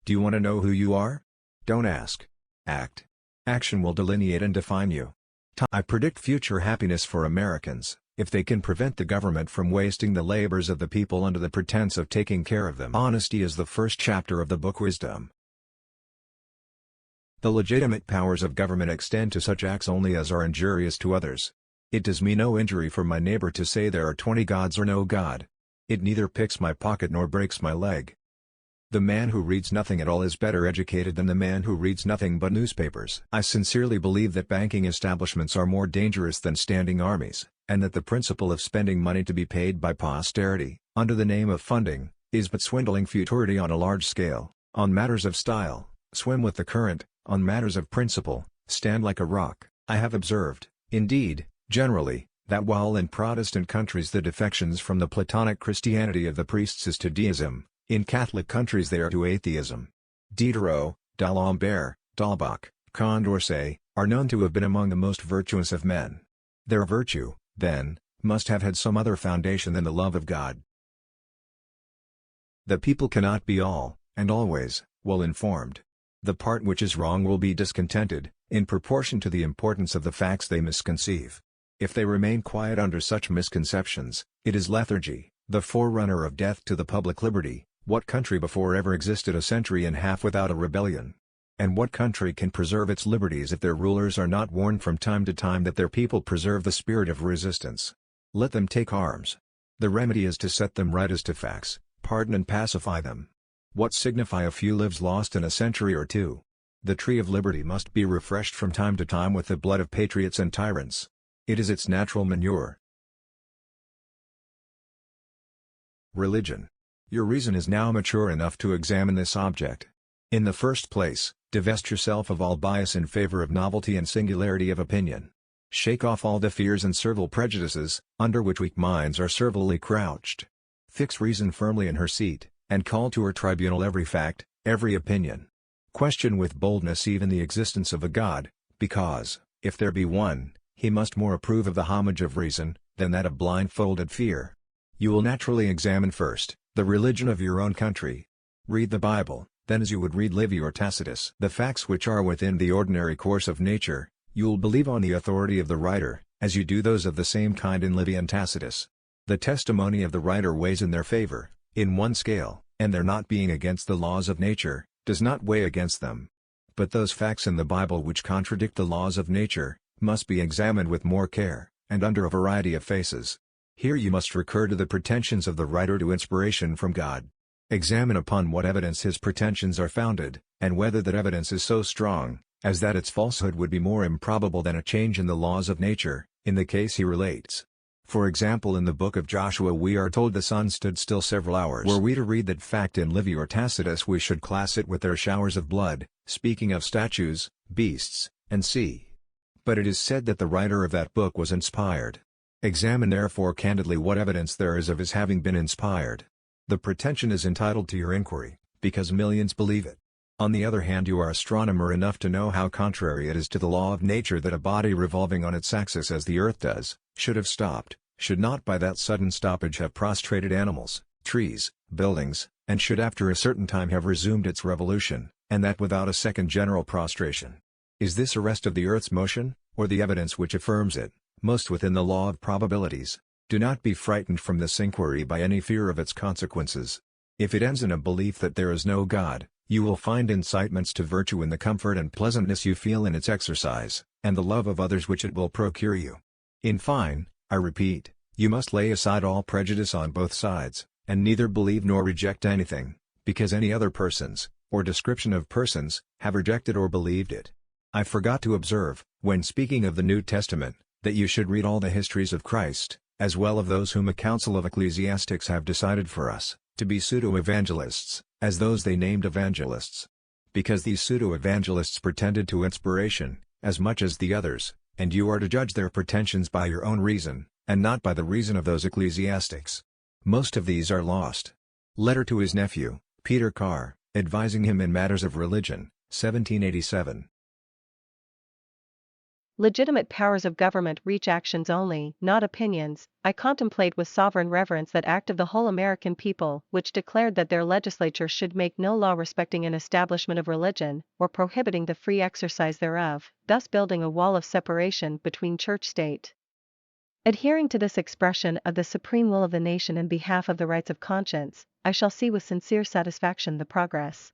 Do you want to know who you are? Don't ask. Act. Action will delineate and define you. I predict future happiness for Americans, if they can prevent the government from wasting the labors of the people under the pretense of taking care of them. Honesty is the first chapter of the book Wisdom. The legitimate powers of government extend to such acts only as are injurious to others. It does me no injury for my neighbor to say there are 20 gods or no God. It neither picks my pocket nor breaks my leg. The man who reads nothing at all is better educated than the man who reads nothing but newspapers. I sincerely believe that banking establishments are more dangerous than standing armies, and that the principle of spending money to be paid by posterity, under the name of funding, is but swindling futurity on a large scale. On matters of style, swim with the current; on matters of principle, stand like a rock. I have observed, indeed, generally, that while in Protestant countries the defections from the Platonic Christianity of the priests is to deism, in Catholic countries they are to atheism. Diderot, D'Alembert, D'Holbach, Condorcet, are known to have been among the most virtuous of men. Their virtue, then, must have had some other foundation than the love of God. The people cannot be all, and always, well informed. The part which is wrong will be discontented, in proportion to the importance of the facts they misconceive. If they remain quiet under such misconceptions, it is lethargy, the forerunner of death to the public liberty. What country before ever existed a century and a half without a rebellion? And what country can preserve its liberties if their rulers are not warned from time to time that their people preserve the spirit of resistance? Let them take arms. The remedy is to set them right as to facts, pardon and pacify them. What signify a few lives lost in a century or two? The tree of liberty must be refreshed from time to time with the blood of patriots and tyrants. It is its natural manure. Religion. Your reason is now mature enough to examine this object. In the first place, divest yourself of all bias in favor of novelty and singularity of opinion. Shake off all the fears and servile prejudices, under which weak minds are servilely crouched. Fix reason firmly in her seat, and call to her tribunal every fact, every opinion. Question with boldness even the existence of a God, because, if there be one, he must more approve of the homage of reason, than that of blindfolded fear. You will naturally examine first, the religion of your own country. Read the Bible, then as you would read Livy or Tacitus. The facts which are within the ordinary course of nature, you will believe on the authority of the writer, as you do those of the same kind in Livy and Tacitus. The testimony of the writer weighs in their favor, in one scale, and their not being against the laws of nature, does not weigh against them. But those facts in the Bible which contradict the laws of nature, must be examined with more care, and under a variety of faces. Here you must recur to the pretensions of the writer to inspiration from God. Examine upon what evidence his pretensions are founded, and whether that evidence is so strong, as that its falsehood would be more improbable than a change in the laws of nature, in the case he relates. For example, in the book of Joshua we are told the sun stood still several hours. Were we to read that fact in Livy or Tacitus we should class it with their showers of blood, speaking of statues, beasts, and sea. But it is said that the writer of that book was inspired. Examine therefore candidly what evidence there is of his having been inspired. The pretension is entitled to your inquiry, because millions believe it. On the other hand, you are astronomer enough to know how contrary it is to the law of nature that a body revolving on its axis as the earth does, should have stopped, should not by that sudden stoppage have prostrated animals, trees, buildings, and should after a certain time have resumed its revolution, and that without a second general prostration. Is this arrest of the earth's motion, or the evidence which affirms it, most within the law of probabilities? Do not be frightened from this inquiry by any fear of its consequences. If it ends in a belief that there is no God, you will find incitements to virtue in the comfort and pleasantness you feel in its exercise, and the love of others which it will procure you. In fine, I repeat, you must lay aside all prejudice on both sides, and neither believe nor reject anything, because any other persons, or description of persons, have rejected or believed it. I forgot to observe, when speaking of the New Testament, that you should read all the histories of Christ, as well of those whom a council of ecclesiastics have decided for us, to be pseudo-evangelists, as those they named evangelists. Because these pseudo-evangelists pretended to inspiration, as much as the others, and you are to judge their pretensions by your own reason, and not by the reason of those ecclesiastics. Most of these are lost. Letter to his nephew, Peter Carr, advising him in matters of religion, 1787. Legitimate powers of government reach actions only, not opinions. I contemplate with sovereign reverence that act of the whole American people, which declared that their legislature should make no law respecting an establishment of religion, or prohibiting the free exercise thereof, thus building a wall of separation between church-state. Adhering to this expression of the supreme will of the nation in behalf of the rights of conscience, I shall see with sincere satisfaction the progress